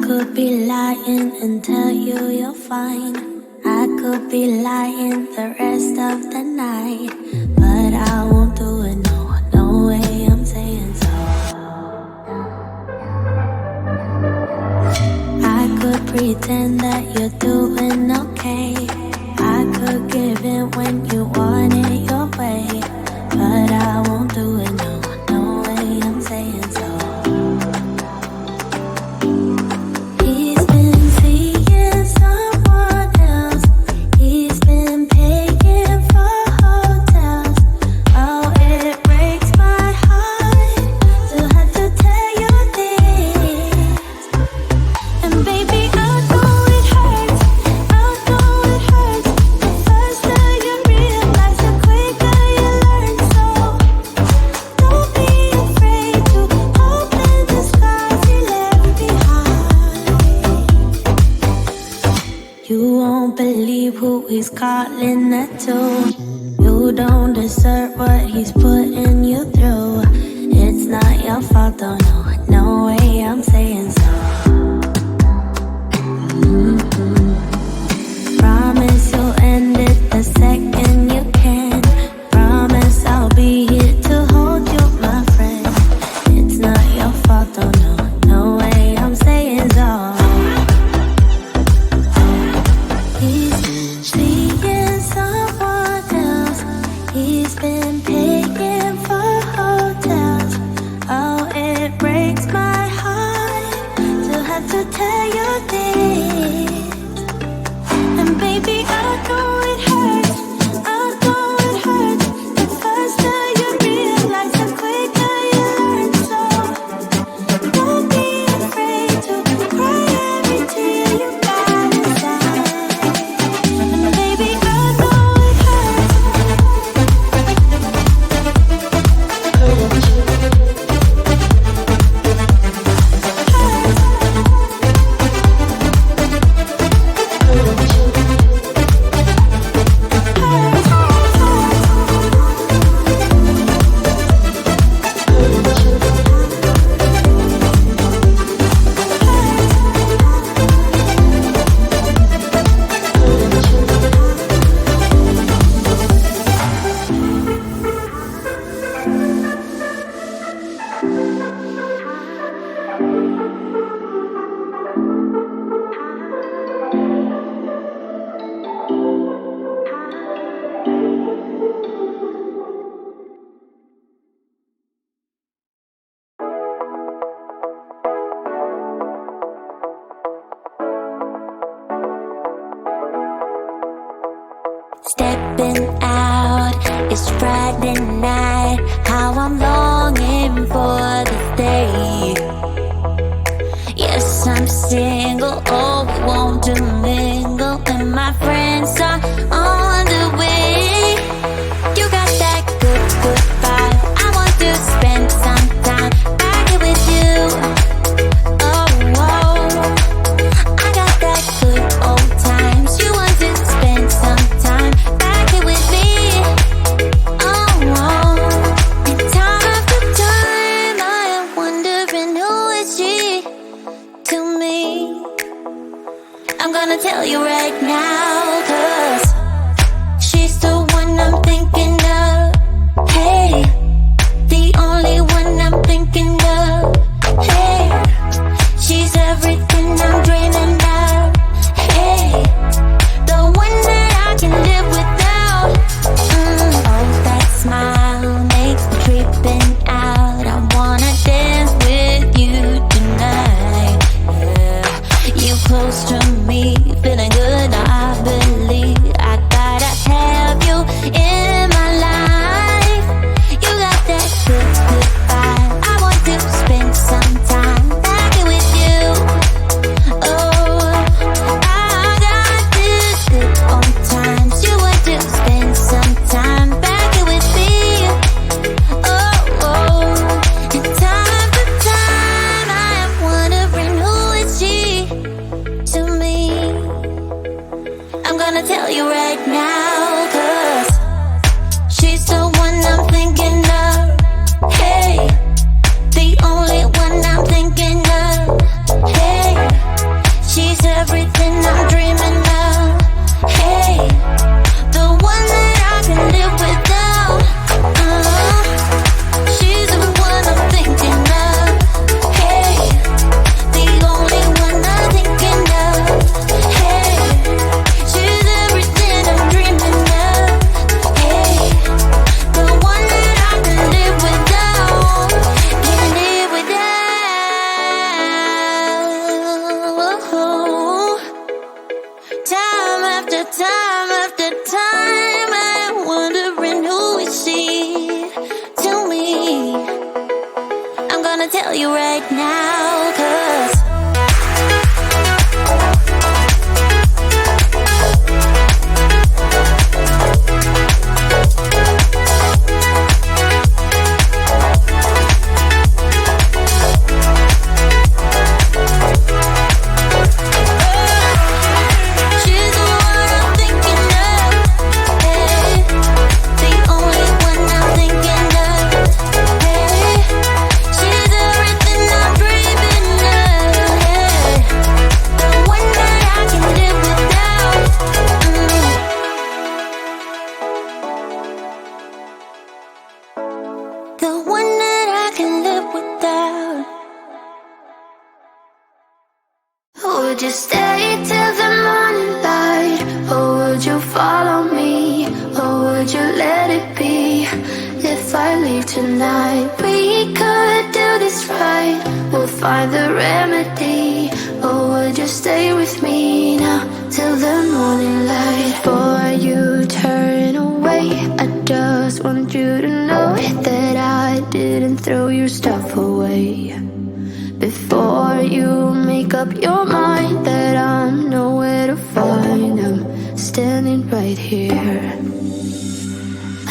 could be lying and tell you you're fine. I could be lying the rest of the night, but I won't do it, no, no way I'm saying so. I could pretend that you're doing okay. I could give in when you want it your way, but I won't do it, no, no way I'm saying so. He's been seeing someone else. He's been paying for hotels. Oh, it breaks my heart to have to tell you this. And baby, I know it hurts. I know it hurts. The faster you realize, the quicker you learn. So don't be afraid to open the scars you left behind. You won't believe who he's calling that to. You don't deserve what he's putting you through. It's not your fault, though, no, no way I'm saying so. Promise you'll end it the second you can. Promise I'll be here to hold you, my friend. It's not your fault, though, no, no way I'm saying so. He's been seeing someone else. He's been paying for hotels. Oh, it breaks my heart to have to tell you this. And baby, I know it hurts. I know it hurts. The faster you realize, the quicker you learn. So don't be afraid to cry every tear you got inside. And baby, I know it hurts. Stepping out, it's Friday night. How I'm longing for this day. Yes, I'm single, oh, we won't do mingle. And my friends are on the way. You got that good, good vibe. I want to spend some time back here with you. Oh, whoa. I got that good old times. You want to spend some time back here with me. Oh, whoa. And time after time, I am wondering who is she to me. I'm gonna tell you right now, 'cause she's the one I'm thinking of. Hey, the only one I'm thinking of. Hey, she's everything I'm dreaming of. Hey, the one that I can live without. Oh, that smile makes me creeping out. I wanna dance with you tonight. Yeah, you close to me, feeling good. I believe I gotta have you in my life. You got that good, good vibe. I want to spend some time back here with you. Oh, I got this good old times. You want to spend some time back here with me. Oh, oh. And time after time, I am wondering who is she to me. I'm gonna tell you right now, 'cause she's the one I'm thinking of. Hey, the only one I'm thinking of. Hey, tell you right now, 'cause would you stay till the morning light? Or would you follow me? Or would you let it be? If I leave tonight, we could do this right. We'll find the remedy. Or would you stay with me now till the morning light? Before you turn away, I just want you to know that I didn't throw your stuff away. Before you make up your mind that I'm nowhere to find, I'm standing right here.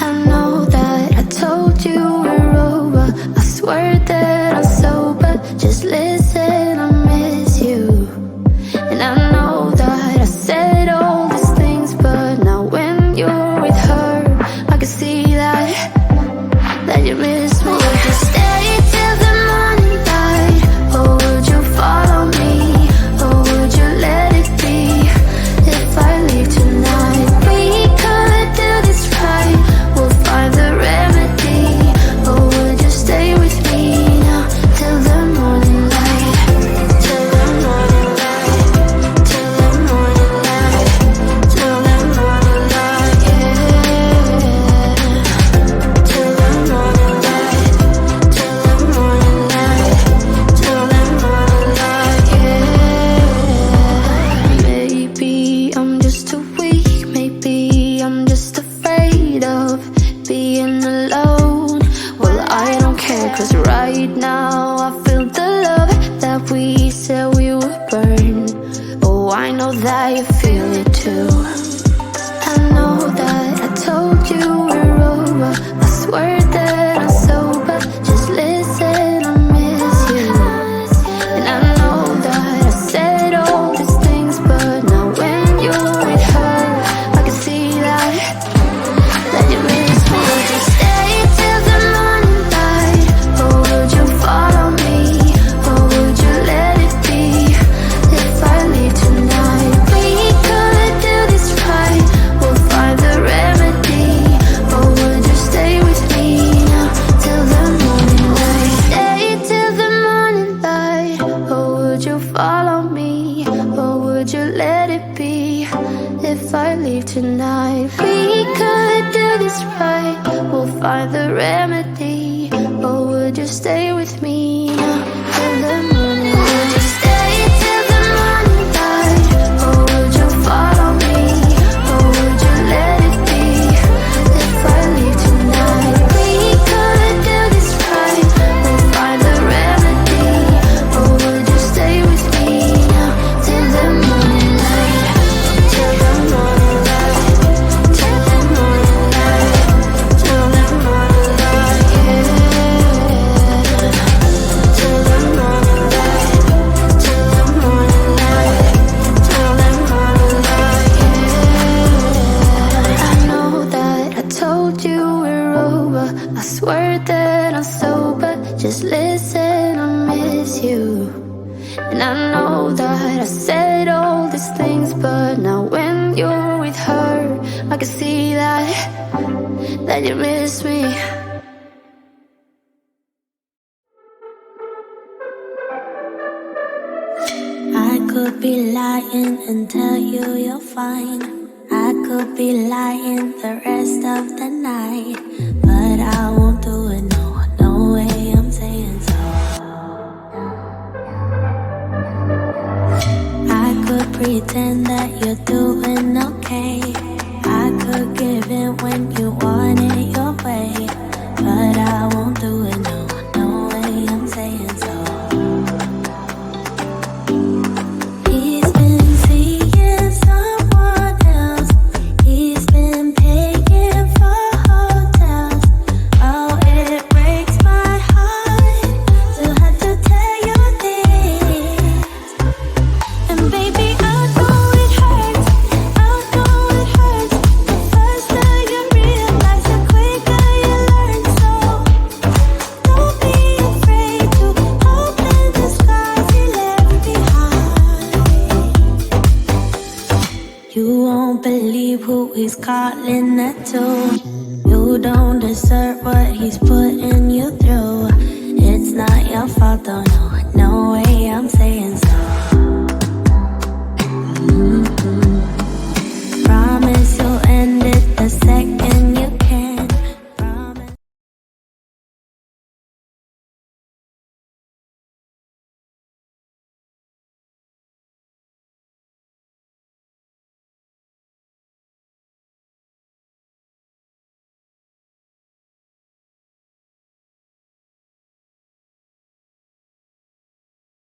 I know that I told you we're over, I swear that I'm sober. Just listen, I miss you. And I know that I said all these things, but now when you're with her, I can see that you miss me. Would you stay till the morning light? Or would you follow me? Or would you let it be? If I leave tonight, we could do this right. We'll find the remedy. Or would you stay with me now till the morning light? Till the morning light. Till the morning light. Till the morning light, yeah. Till the morning light. Till the morning light. Till the morning light, yeah. Maybe I'm just too weak. Maybe I'm just afraid of being alone. Well, I don't care, 'cause right now I feel the love that we said we would burn. Oh, I know that you feel it too. I know that I told you we're over, I swear that I'm sober. Just listen, I miss you. And I know that I said all these things, but now when you're with her, I can see that you miss me. Would you stay till the morning light? Or would you follow me? Or would you let it be? If I leave tonight, we could do this right. We'll find the remedy. Or would you stay with me now till the morning light? Stay till the morning light. Or would you follow me? Or would you let it be? If I leave tonight, we could do this right. We'll find the remedy. Or would you stay with me now till the morning light? Would you stay till the morning light? Or would you follow me? Or would you let it be? If I leave tonight, we could do this right. We'll find the remedy. Or would you stay with me now till the morning light? Till the morning light. Till the morning light. Till the morning light, yeah. Till the morning light. Till the morning light. Till the morning light, yeah. I know that I told you we're over, I swear that I'm sober. Just listen, I miss you. And I know that I said all these things, but now when you're with her, I can see that you miss me. I could be lying and tell you you're fine. I could be lying the rest of the night, but I won't do it, no, no way, I'm saying so. I could pretend that you're doing okay. I could give in when you want it your way, but I won't do it, no, no way, I'm saying so. believe who he's calling that to. You don't deserve what he's putting you through. It's not your fault though, no way I'm saying so.